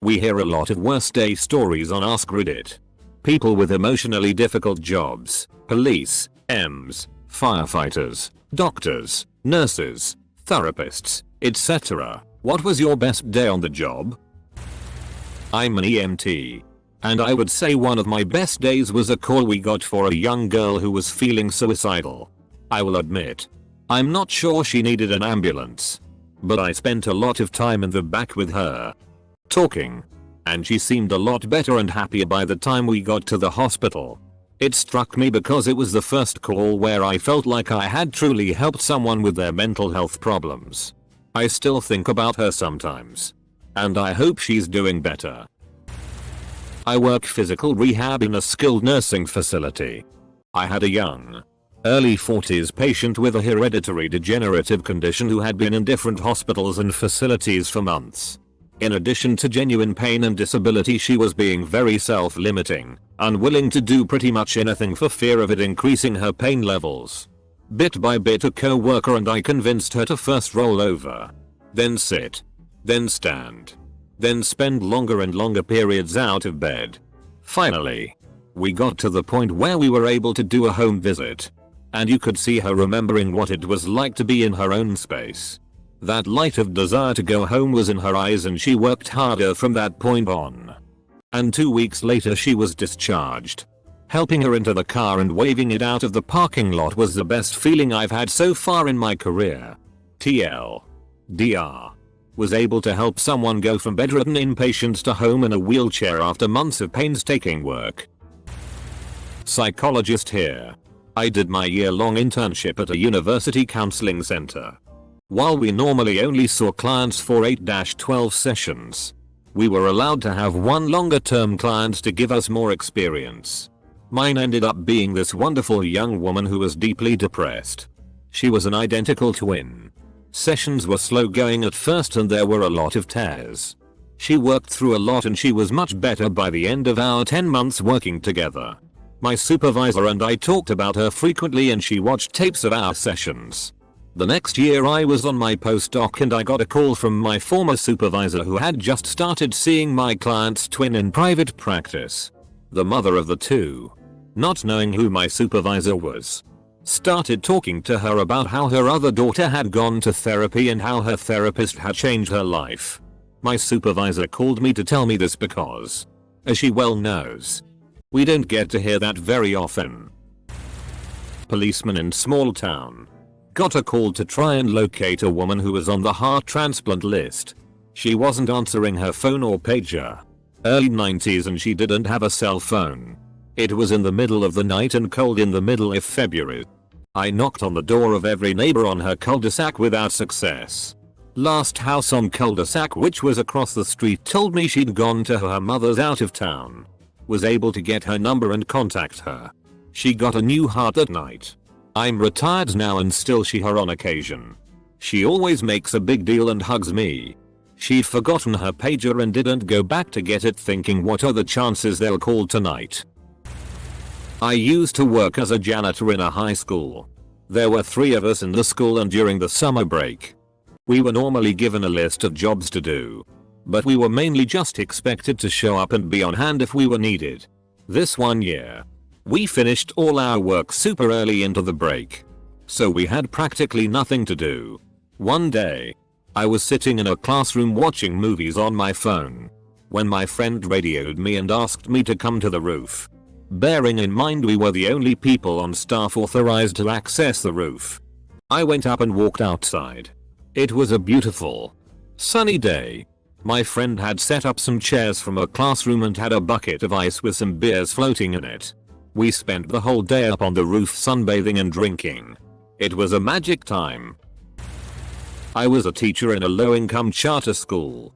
We hear a lot of worst day stories on AskReddit. People with emotionally difficult jobs, police, EMS, firefighters, doctors, nurses, therapists, etc. What was your best day on the job? I'm an EMT. And I would say one of my best days was a call we got for a young girl who was feeling suicidal. I will admit, I'm not sure she needed an ambulance. But I spent a lot of time in the back with her, talking. And she seemed a lot better and happier by the time we got to the hospital. It struck me because it was the first call where I felt like I had truly helped someone with their mental health problems. I still think about her sometimes. And I hope she's doing better. I work physical rehab in a skilled nursing facility. I had a young, early 40s patient with a hereditary degenerative condition who had been in different hospitals and facilities for months. In addition to genuine pain and disability, she was being very self-limiting, unwilling to do pretty much anything for fear of it increasing her pain levels. Bit by bit, a co-worker and I convinced her to first roll over, then sit, then stand, then spend longer and longer periods out of bed. Finally, we got to the point where we were able to do a home visit. And you could see her remembering what it was like to be in her own space. That light of desire to go home was in her eyes, and she worked harder from that point on. And 2 weeks later she was discharged. Helping her into the car and waving it out of the parking lot was the best feeling I've had so far in my career. TLDR. Was able to help someone go from bedridden inpatient to home in a wheelchair after months of painstaking work. Psychologist here. I did my year-long internship at a university counseling center. While we normally only saw clients for 8-12 sessions, we were allowed to have one longer-term client to give us more experience. Mine ended up being this wonderful young woman who was deeply depressed. She was an identical twin. Sessions were slow going at first and there were a lot of tears. She worked through a lot and she was much better by the end of our 10 months working together. My supervisor and I talked about her frequently and she watched tapes of our sessions. The next year I was on my postdoc and I got a call from my former supervisor who had just started seeing my client's twin in private practice. The mother of the two, not knowing who my supervisor was, started talking to her about how her other daughter had gone to therapy and how her therapist had changed her life. My supervisor called me to tell me this because, as she well knows, we don't get to hear that very often. Policeman in small town. Got a call to try and locate a woman who was on the heart transplant list. She wasn't answering her phone or pager. Early 90s and she didn't have a cell phone. It was in the middle of the night and cold in the middle of February. I knocked on the door of every neighbor on her cul-de-sac without success. Last house on cul-de-sac, which was across the street, told me she'd gone to her mother's out of town. Was able to get her number and contact her. She got a new heart that night. I'm retired now and still see her on occasion. She always makes a big deal and hugs me. She'd forgotten her pager and didn't go back to get it, thinking what are the chances they'll call tonight. I used to work as a janitor in a high school. There were 3 of us in the school and during the summer break, we were normally given a list of jobs to do. But we were mainly just expected to show up and be on hand if we were needed. This one year, we finished all our work super early into the break. So we had practically nothing to do. One day, I was sitting in a classroom watching movies on my phone, when my friend radioed me and asked me to come to the roof. Bearing in mind we were the only people on staff authorized to access the roof, I went up and walked outside. It was a beautiful, sunny day. My friend had set up some chairs from a classroom and had a bucket of ice with some beers floating in it. We spent the whole day up on the roof sunbathing and drinking. It was a magic time. I was a teacher in a low-income charter school,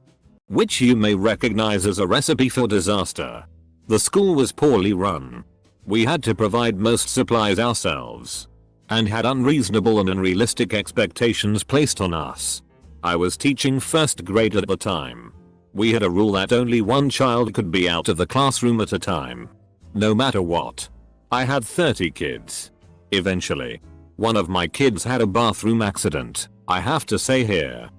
which you may recognize as a recipe for disaster. The school was poorly run. We had to provide most supplies ourselves, and had unreasonable and unrealistic expectations placed on us. I was teaching first grade at the time. We had a rule that only one child could be out of the classroom at a time, no matter what. I had 30 kids. Eventually, one of my kids had a bathroom accident. I have to say here,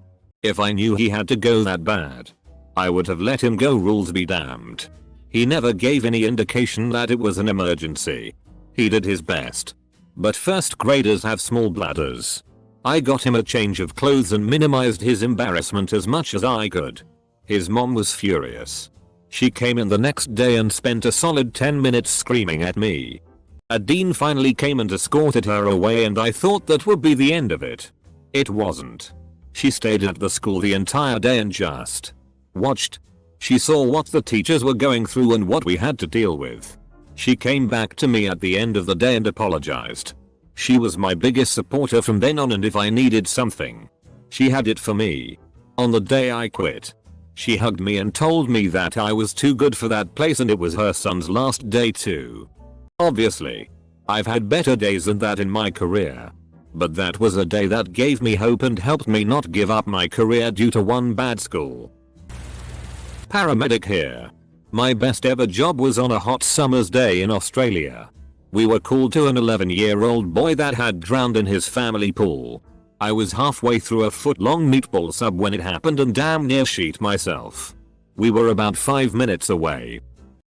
if I knew he had to go that bad, I would have let him go, rules be damned. He never gave any indication that it was an emergency. He did his best. But first graders have small bladders. I got him a change of clothes and minimized his embarrassment as much as I could. His mom was furious. She came in the next day and spent a solid 10 minutes screaming at me. A dean finally came and escorted her away, and I thought that would be the end of it. It wasn't. She stayed at the school the entire day and just watched. She saw what the teachers were going through and what we had to deal with. She came back to me at the end of the day and apologized. She was my biggest supporter from then on, and if I needed something, she had it for me. On the day I quit, she hugged me and told me that I was too good for that place and it was her son's last day too. Obviously, I've had better days than that in my career. But that was a day that gave me hope and helped me not give up my career due to one bad school. Paramedic here. My best ever job was on a hot summer's day in Australia. We were called to an 11-year-old boy that had drowned in his family pool. I was halfway through a foot-long meatball sub when it happened and damn near sheet myself. We were about 5 minutes away.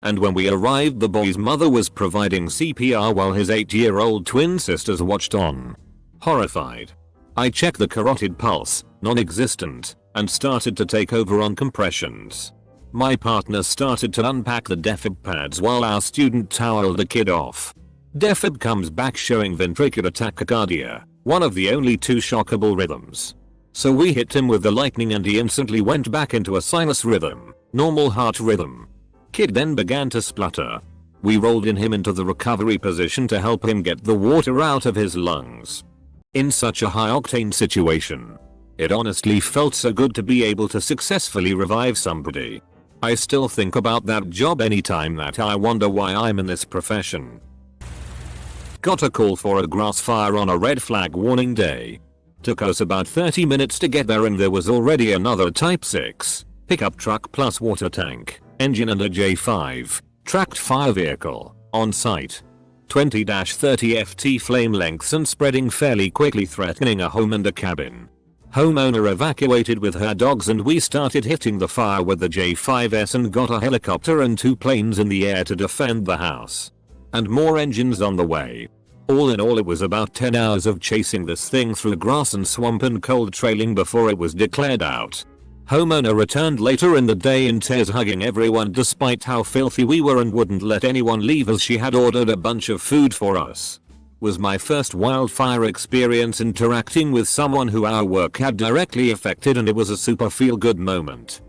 And when we arrived, the boy's mother was providing CPR while his 8-year-old twin sisters watched on. Horrified, I checked the carotid pulse, non-existent, and started to take over on compressions. My partner started to unpack the defib pads while our student toweled the kid off. Defib comes back showing ventricular tachycardia, one of the only two shockable rhythms. So we hit him with the lightning and he instantly went back into a sinus rhythm, normal heart rhythm. Kid then began to splutter. We rolled him into the recovery position to help him get the water out of his lungs. In such a high octane situation, it honestly felt so good to be able to successfully revive somebody. I still think about that job anytime that I wonder why I'm in this profession. Got a call for a grass fire on a red flag warning day. Took us about 30 minutes to get there and there was already another Type 6 pickup truck plus water tank, engine and a J5 tracked fire vehicle on site. 20-30 FT flame lengths and spreading fairly quickly, threatening a home and a cabin. Homeowner evacuated with her dogs and we started hitting the fire with the J5S and got a helicopter and 2 planes in the air to defend the house. And more engines on the way. All in all, it was about 10 hours of chasing this thing through grass and swamp and cold trailing before it was declared out. Homeowner returned later in the day in tears, hugging everyone despite how filthy we were, and wouldn't let anyone leave as she had ordered a bunch of food for us. Was my first wildfire experience interacting with someone who our work had directly affected, and it was a super feel good moment.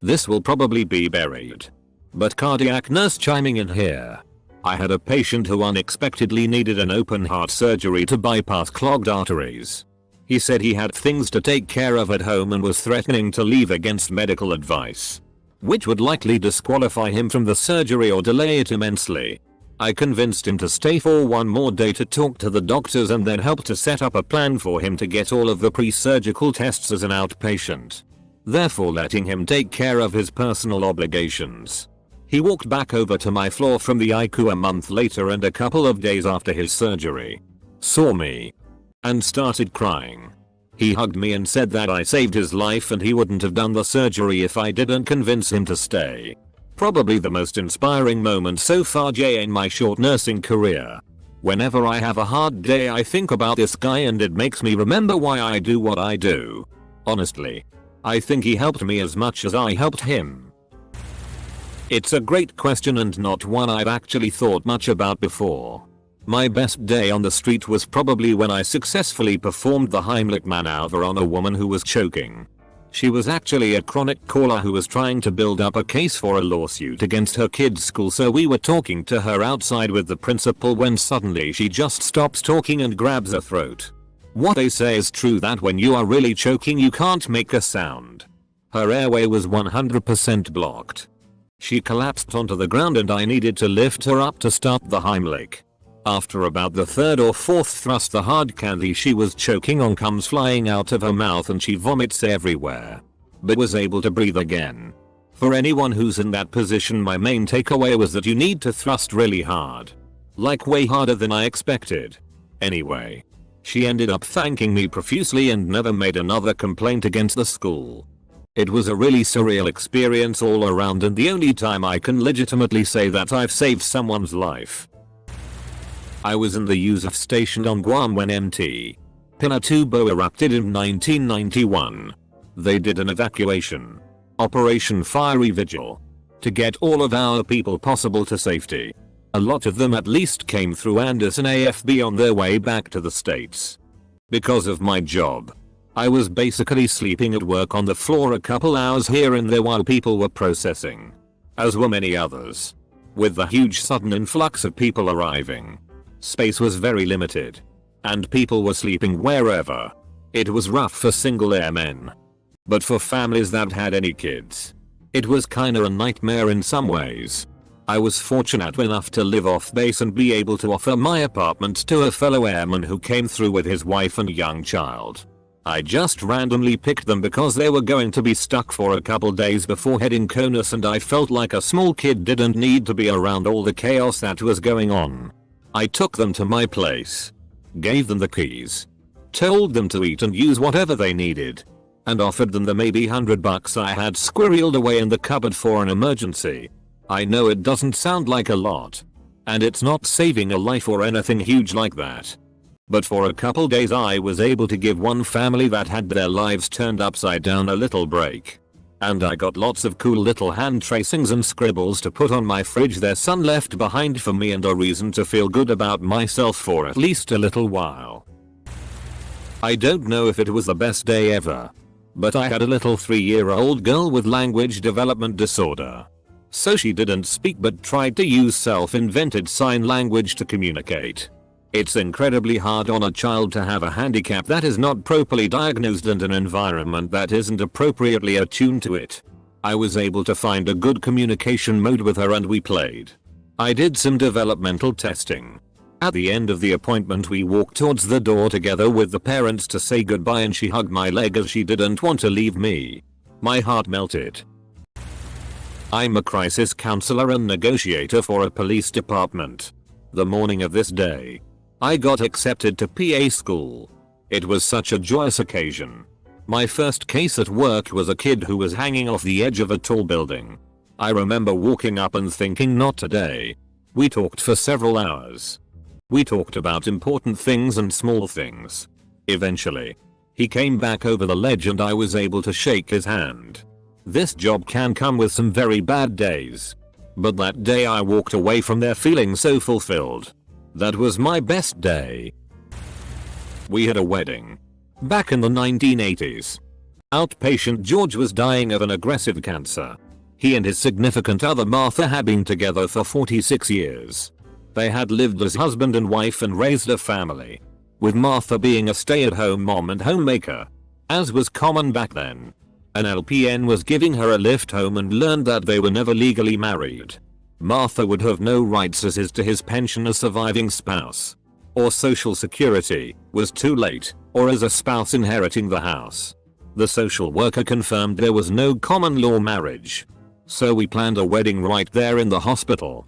This will probably be buried. But cardiac nurse chiming in here. I had a patient who unexpectedly needed an open heart surgery to bypass clogged arteries. He said he had things to take care of at home and was threatening to leave against medical advice, which would likely disqualify him from the surgery or delay it immensely. I convinced him to stay for one more day to talk to the doctors and then helped to set up a plan for him to get all of the pre-surgical tests as an outpatient, therefore letting him take care of his personal obligations. He walked back over to my floor from the ICU a month later and a couple of days after his surgery, saw me, and started crying. He hugged me and said that I saved his life and he wouldn't have done the surgery if I didn't convince him to stay. Probably the most inspiring moment so far in my short nursing career. Whenever I have a hard day, I think about this guy and it makes me remember why I do what I do. Honestly, I think he helped me as much as I helped him. It's a great question and not one I've actually thought much about before. My best day on the street was probably when I successfully performed the Heimlich maneuver on a woman who was choking. She was actually a chronic caller who was trying to build up a case for a lawsuit against her kid's school, so we were talking to her outside with the principal when suddenly she just stops talking and grabs her throat. What they say is true, that when you are really choking you can't make a sound. Her airway was 100% blocked. She collapsed onto the ground and I needed to lift her up to start the Heimlich. After about the 3rd or 4th thrust, the hard candy she was choking on comes flying out of her mouth and she vomits everywhere, but was able to breathe again. For anyone who's in that position, my main takeaway was that you need to thrust really hard. Like way harder than I expected. Anyway, she ended up thanking me profusely and never made another complaint against the school. It was a really surreal experience all around and the only time I can legitimately say that I've saved someone's life. I was in the Yusuf station on Guam when Mt. Pinatubo erupted in 1991. They did an evacuation. Operation Fiery Vigil. To get all of our people possible to safety. A lot of them at least came through Anderson AFB on their way back to the States. Because of my job, I was basically sleeping at work on the floor a couple hours here and there while people were processing. As were many others. With the huge sudden influx of people arriving, space was very limited. And people were sleeping wherever. It was rough for single airmen. But for families that had any kids, it was kinda a nightmare in some ways. I was fortunate enough to live off base and be able to offer my apartment to a fellow airman who came through with his wife and young child. I just randomly picked them because they were going to be stuck for a couple days before heading Conus and I felt like a small kid didn't need to be around all the chaos that was going on. I took them to my place, gave them the keys, told them to eat and use whatever they needed, and offered them the maybe $100 I had squirreled away in the cupboard for an emergency. I know it doesn't sound like a lot, and it's not saving a life or anything huge like that. But for a couple days I was able to give one family that had their lives turned upside down a little break. And I got lots of cool little hand tracings and scribbles to put on my fridge their son left behind for me and a reason to feel good about myself for at least a little while. I don't know if it was the best day ever, but I had a little 3-year-old girl with language development disorder. So she didn't speak but tried to use self-invented sign language to communicate. It's incredibly hard on a child to have a handicap that is not properly diagnosed and an environment that isn't appropriately attuned to it. I was able to find a good communication mode with her and we played. I did some developmental testing. At the end of the appointment we walked towards the door together with the parents to say goodbye and she hugged my leg as she didn't want to leave me. My heart melted. I'm a crisis counselor and negotiator for a police department. The morning of this day, I got accepted to PA school. It was such a joyous occasion. My first case at work was a kid who was hanging off the edge of a tall building. I remember walking up and thinking not today. We talked for several hours. We talked about important things and small things. Eventually, he came back over the ledge and I was able to shake his hand. This job can come with some very bad days. But that day I walked away from there feeling so fulfilled. That was my best day. We had a wedding. Back in the 1980s. Outpatient George was dying of an aggressive cancer. He and his significant other Martha had been together for 46 years. They had lived as husband and wife and raised a family. With Martha being a stay-at-home mom and homemaker. As was common back then. An LPN was giving her a lift home and learned that they were never legally married. Martha would have no rights as is to his pension as surviving spouse. Or social security, was too late, or as a spouse inheriting the house. The social worker confirmed there was no common law marriage. So we planned a wedding right there in the hospital.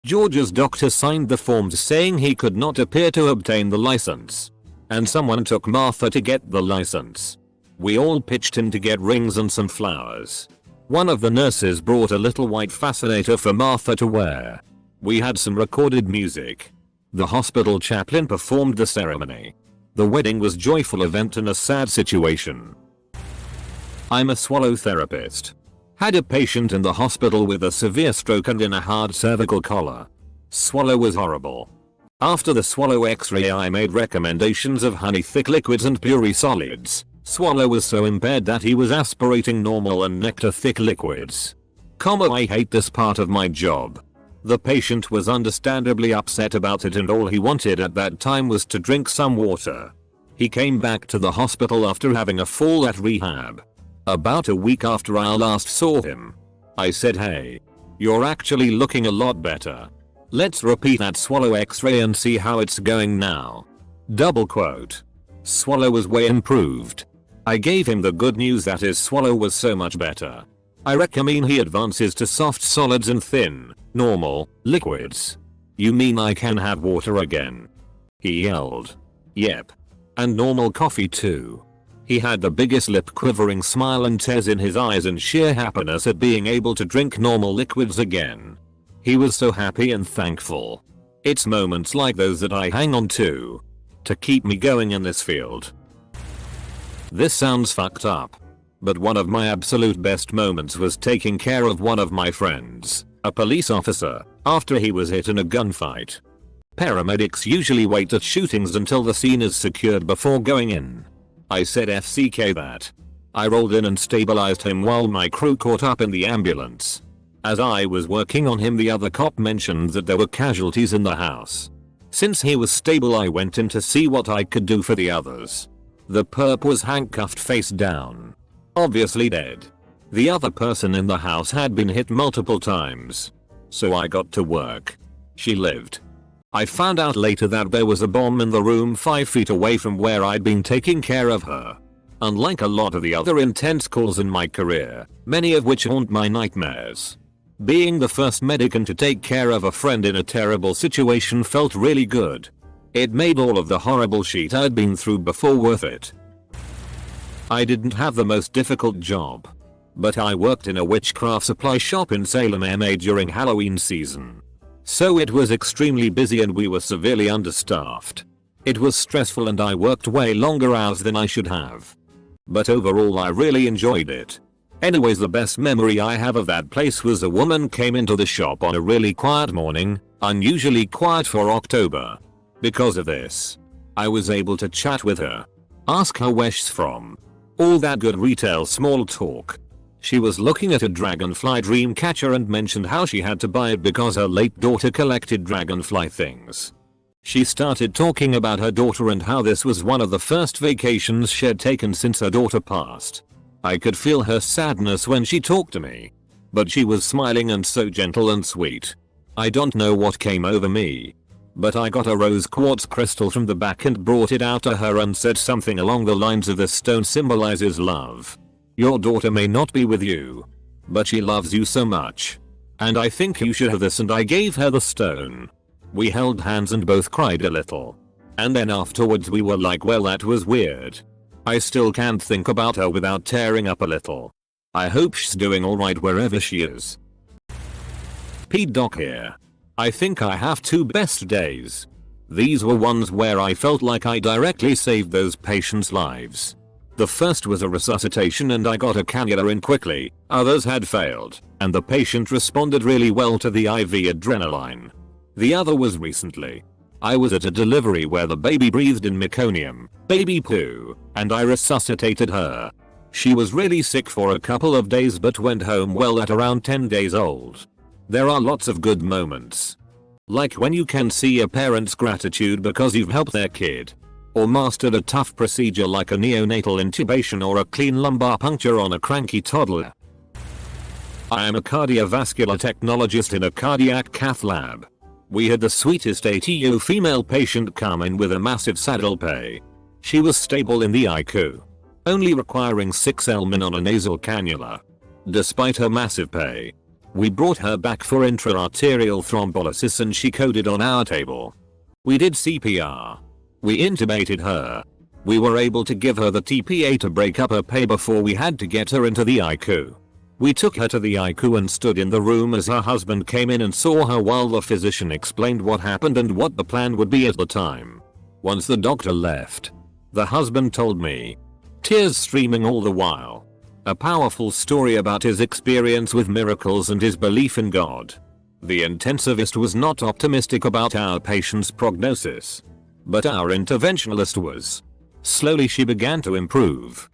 George's doctor signed the forms saying he could not appear to obtain the license. And someone took Martha to get the license. We all pitched in to get rings and some flowers. One of the nurses brought a little white fascinator for Martha to wear. We had some recorded music. The hospital chaplain performed the ceremony. The wedding was a joyful event in a sad situation. I'm a swallow therapist. Had a patient in the hospital with a severe stroke and in a hard cervical collar. Swallow was horrible. After the swallow x-ray I made recommendations of honey thick liquids and puree solids. Swallow was so impaired that he was aspirating normal and nectar thick liquids. I hate this part of my job. The patient was understandably upset about it and all he wanted at that time was to drink some water. He came back to the hospital after having a fall at rehab. About a week after I last saw him. I said, hey, you're actually looking a lot better. Let's repeat that swallow x-ray and see how it's going now. Double quote. Swallow was way improved. I gave him the good news that his swallow was so much better. I recommend he advances to soft solids and thin, normal, liquids. You mean I can have water again? He yelled. Yep. And normal coffee too. He had the biggest lip quivering smile and tears in his eyes in sheer happiness at being able to drink normal liquids again. He was so happy and thankful. It's moments like those that I hang on to keep me going in this field. This sounds fucked up, but one of my absolute best moments was taking care of one of my friends, a police officer, after he was hit in a gunfight. Paramedics usually wait at shootings until the scene is secured before going in. I said FCK that. I rolled in and stabilized him while my crew caught up in the ambulance. As I was working on him, the other cop mentioned that there were casualties in the house. Since he was stable, I went in to see what I could do for the others. The perp was handcuffed face down, obviously dead. The other person in the house had been hit multiple times, so I got to work. She lived. I found out later that there was a bomb in the room 5 feet away from where I'd been taking care of her. Unlike a lot of the other intense calls in my career, many of which haunt my nightmares, being the first medic and to take care of a friend in a terrible situation felt really good. It made all of the horrible shit I'd been through before worth it. I didn't have the most difficult job, but I worked in a witchcraft supply shop in Salem, MA during Halloween season. So it was extremely busy and we were severely understaffed. It was stressful and I worked way longer hours than I should have. But overall I really enjoyed it. Anyways, the best memory I have of that place was a woman came into the shop on a really quiet morning, unusually quiet for October. Because of this, I was able to chat with her, ask her where she's from, all that good retail small talk. She was looking at a dragonfly dream catcher and mentioned how she had to buy it because her late daughter collected dragonfly things. She started talking about her daughter and how this was one of the first vacations she'd taken since her daughter passed. I could feel her sadness when she talked to me, but she was smiling and so gentle and sweet. I don't know what came over me, but I got a rose quartz crystal from the back and brought it out to her and said something along the lines of, "This stone symbolizes love. Your daughter may not be with you, but she loves you so much. And I think you should have this," and I gave her the stone. We held hands and both cried a little. And then afterwards we were like, well, that was weird. I still can't think about her without tearing up a little. I hope she's doing alright wherever she is. P-Doc here. I think I have 2 best days. These were ones where I felt like I directly saved those patients' lives. The first was a resuscitation and I got a cannula in quickly, others had failed, and the patient responded really well to the IV adrenaline. The other was recently. I was at a delivery where the baby breathed in meconium, baby poo, and I resuscitated her. She was really sick for a couple of days but went home well at around 10 days old. There are lots of good moments. Like when you can see a parent's gratitude because you've helped their kid, or mastered a tough procedure like a neonatal intubation or a clean lumbar puncture on a cranky toddler. I am a cardiovascular technologist in a cardiac cath lab. We had the sweetest ATU female patient come in with a massive saddle pay. She was stable in the ICU, only requiring 6 Elmin on a nasal cannula. Despite her massive pay, we brought her back for intra-arterial thrombolysis and she coded on our table. We did CPR. We intubated her. We were able to give her the TPA to break up her pay before we had to get her into the ICU. We took her to the ICU and stood in the room as her husband came in and saw her while the physician explained what happened and what the plan would be at the time. Once the doctor left, the husband told me, tears streaming all the while, a powerful story about his experience with miracles and his belief in God. The intensivist was not optimistic about our patient's prognosis, but our interventionalist was. Slowly she began to improve.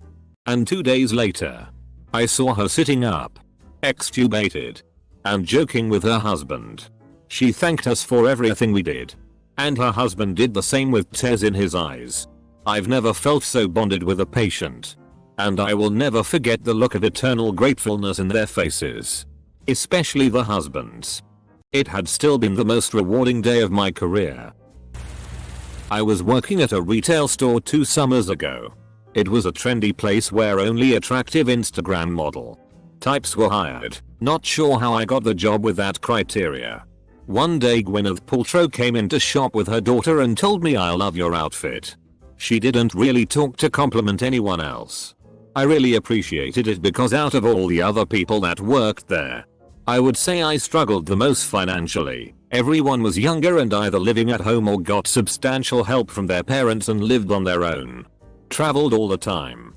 And 2 days later, I saw her sitting up, extubated, and joking with her husband. She thanked us for everything we did. And her husband did the same with tears in his eyes. I've never felt so bonded with a patient. And I will never forget the look of eternal gratefulness in their faces. Especially the husband's. It had still been the most rewarding day of my career. I was working at a retail store 2 summers ago. It was a trendy place where only attractive Instagram model types were hired. Not sure how I got the job with that criteria. One day Gwyneth Paltrow came in to shop with her daughter and told me, "I love your outfit." She didn't really talk to compliment anyone else. I really appreciated it because out of all the other people that worked there, I would say I struggled the most financially. Everyone was younger and either living at home or got substantial help from their parents and lived on their own. Traveled all the time.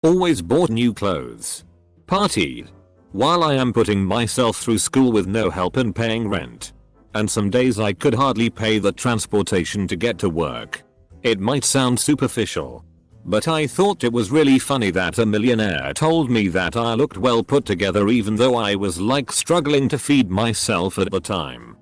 Always bought new clothes. Partied. While I am putting myself through school with no help and paying rent. And some days I could hardly pay the transportation to get to work. It might sound superficial, but I thought it was really funny that a millionaire told me that I looked well put together even though I was like struggling to feed myself at the time.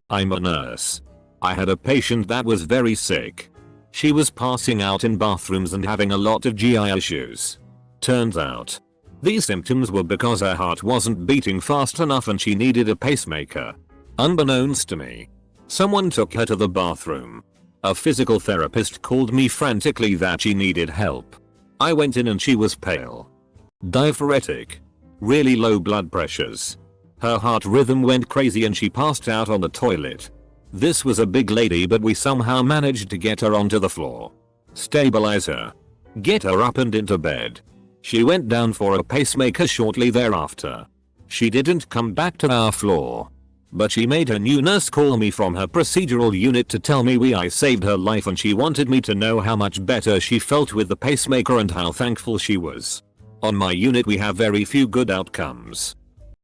I'm a nurse. I had a patient that was very sick. She was passing out in bathrooms and having a lot of GI issues. Turns out, these symptoms were because her heart wasn't beating fast enough and she needed a pacemaker. Unbeknownst to me, someone took her to the bathroom. A physical therapist called me frantically that she needed help. I went in and she was pale, diaphoretic, really low blood pressures. Her heart rhythm went crazy and she passed out on the toilet. This was a big lady but we somehow managed to get her onto the floor, stabilize her, get her up and into bed. She went down for a pacemaker shortly thereafter. She didn't come back to our floor. But she made her new nurse call me from her procedural unit to tell me I saved her life and she wanted me to know how much better she felt with the pacemaker and how thankful she was. On my unit we have very few good outcomes.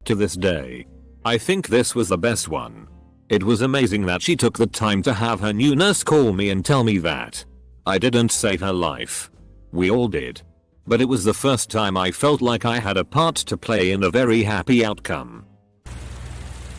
To this day, I think this was the best one. It was amazing that she took the time to have her new nurse call me and tell me that. I didn't save her life. We all did. But it was the first time I felt like I had a part to play in a very happy outcome.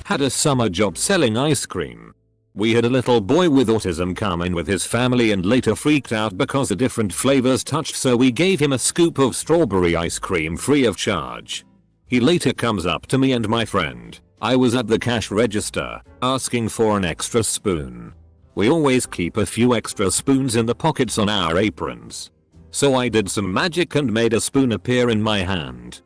Had a summer job selling ice cream. We had a little boy with autism come in with his family and later freaked out because the different flavors touched, so we gave him a scoop of strawberry ice cream free of charge. He later comes up to me and my friend. I was at the cash register, asking for an extra spoon. We always keep a few extra spoons in the pockets on our aprons. So I did some magic and made a spoon appear in my hand.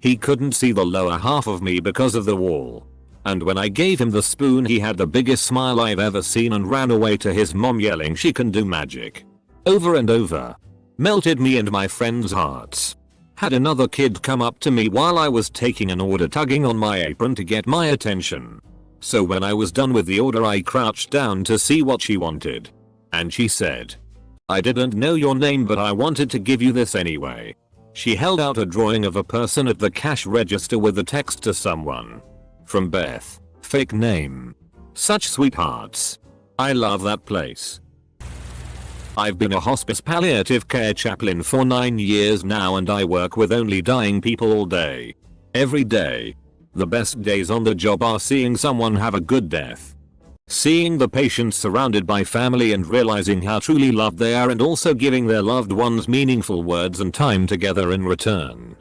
He couldn't see the lower half of me because of the wall. And when I gave him the spoon he had the biggest smile I've ever seen and ran away to his mom yelling she can do magic. Over and over. Melted me and my friends' hearts. Had another kid come up to me while I was taking an order tugging on my apron to get my attention. So when I was done with the order I crouched down to see what she wanted. And she said, "I didn't know your name but I wanted to give you this anyway." She held out a drawing of a person at the cash register with the text to someone. From Beth. Fake name. Such sweethearts. I love that place. I've been a hospice palliative care chaplain for 9 years now and I work with only dying people all day. Every day. The best days on the job are seeing someone have a good death. Seeing the patients surrounded by family and realizing how truly loved they are and also giving their loved ones meaningful words and time together in return.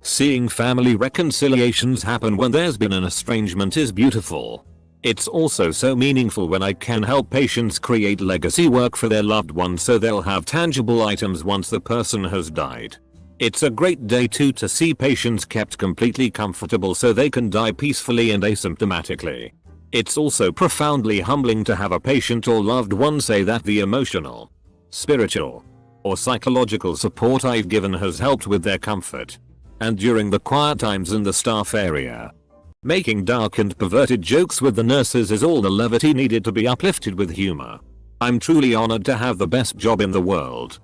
Seeing family reconciliations happen when there's been an estrangement is beautiful. It's also so meaningful when I can help patients create legacy work for their loved ones so they'll have tangible items once the person has died. It's a great day too to see patients kept completely comfortable so they can die peacefully and asymptomatically. It's also profoundly humbling to have a patient or loved one say that the emotional, spiritual, or psychological support I've given has helped with their comfort. And during the quiet times in the staff area, making dark and perverted jokes with the nurses is all the levity needed to be uplifted with humor. I'm truly honored to have the best job in the world.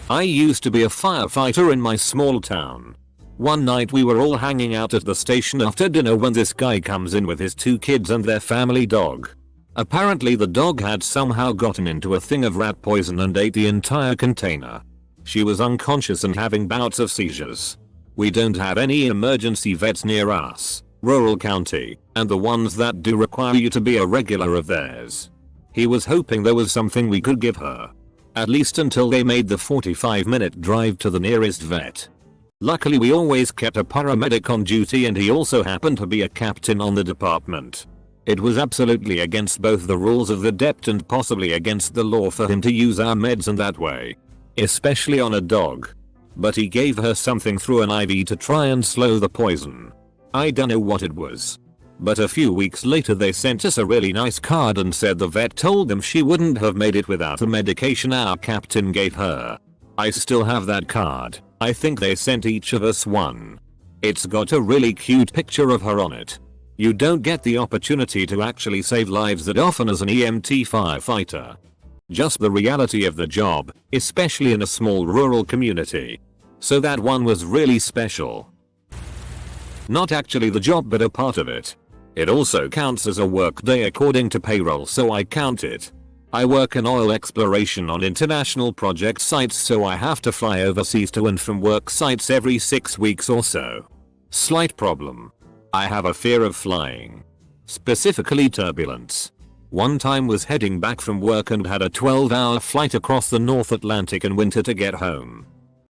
I used to be a firefighter in my small town. One night we were all hanging out at the station after dinner when this guy comes in with his 2 kids and their family dog. Apparently the dog had somehow gotten into a thing of rat poison and ate the entire container. She was unconscious and having bouts of seizures. We don't have any emergency vets near us, rural county, and the ones that do require you to be a regular of theirs. He was hoping there was something we could give her. At least until they made the 45-minute drive to the nearest vet. Luckily we always kept a paramedic on duty and he also happened to be a captain on the department. It was absolutely against both the rules of the depth and possibly against the law for him to use our meds in that way. Especially on a dog. But he gave her something through an IV to try and slow the poison. I don't know what it was. But a few weeks later they sent us a really nice card and said the vet told them she wouldn't have made it without the medication our captain gave her. I still have that card. I think they sent each of us one. It's got a really cute picture of her on it. You don't get the opportunity to actually save lives that often as an EMT firefighter. Just the reality of the job, especially in a small rural community. So that one was really special. Not actually the job but a part of it. It also counts as a work day according to payroll, so I count it. I work in oil exploration on international project sites, so I have to fly overseas to and from work sites every 6 weeks or so. Slight problem. I have a fear of flying. Specifically turbulence. One time was heading back from work and had a 12-hour flight across the North Atlantic in winter to get home.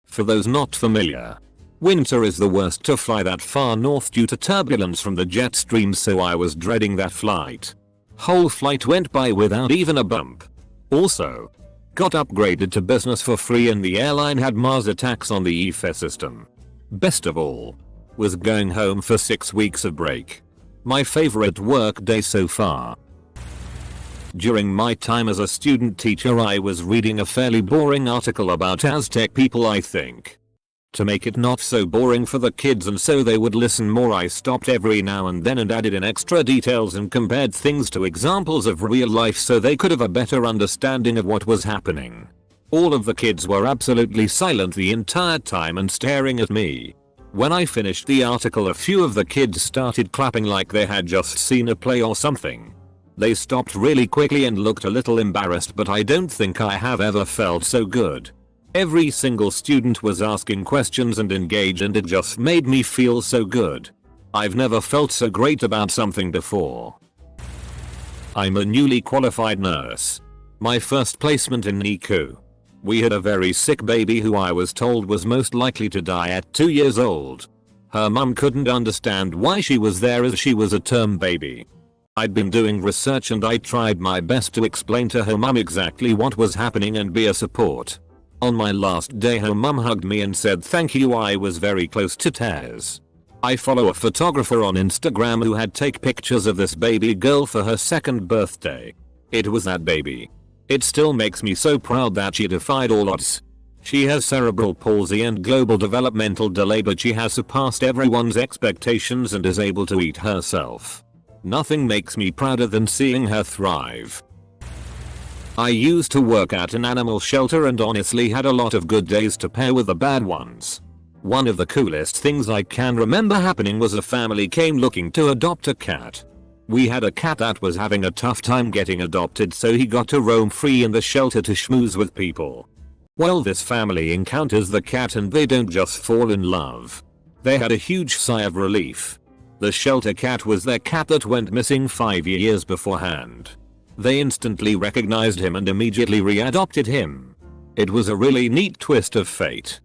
For those not familiar, winter is the worst to fly that far north due to turbulence from the jet stream, so I was dreading that flight. Whole flight went by without even a bump. Also, got upgraded to business for free and the airline had Mars attacks on the e-fare system. Best of all, was going home for 6 weeks of break. My favorite work day so far. During my time as a student teacher I was reading a fairly boring article about Aztec people, I think. To make it not so boring for the kids and so they would listen more, I stopped every now and then and added in extra details and compared things to examples of real life so they could have a better understanding of what was happening. All of the kids were absolutely silent the entire time and staring at me. When I finished the article, a few of the kids started clapping like they had just seen a play or something. They stopped really quickly and looked a little embarrassed, but I don't think I have ever felt so good. Every single student was asking questions and engaged, and it just made me feel so good. I've never felt so great about something before. I'm a newly qualified nurse. My first placement in NICU. We had a very sick baby who I was told was most likely to die at 2 years old. Her mum couldn't understand why she was there as she was a term baby. I'd been doing research and I tried my best to explain to her mum exactly what was happening and be a support. On my last day her mum hugged me and said thank you. I was very close to tears. I follow a photographer on Instagram who had take pictures of this baby girl for her 2nd birthday. It was that baby. It still makes me so proud that she defied all odds. She has cerebral palsy and global developmental delay, but she has surpassed everyone's expectations and is able to eat herself. Nothing makes me prouder than seeing her thrive. I used to work at an animal shelter and honestly had a lot of good days to pair with the bad ones. One of the coolest things I can remember happening was a family came looking to adopt a cat. We had a cat that was having a tough time getting adopted, so he got to roam free in the shelter to schmooze with people. Well, this family encounters the cat and they don't just fall in love. They had a huge sigh of relief. The shelter cat was their cat that went missing 5 years beforehand. They instantly recognized him and immediately readopted him. It was a really neat twist of fate.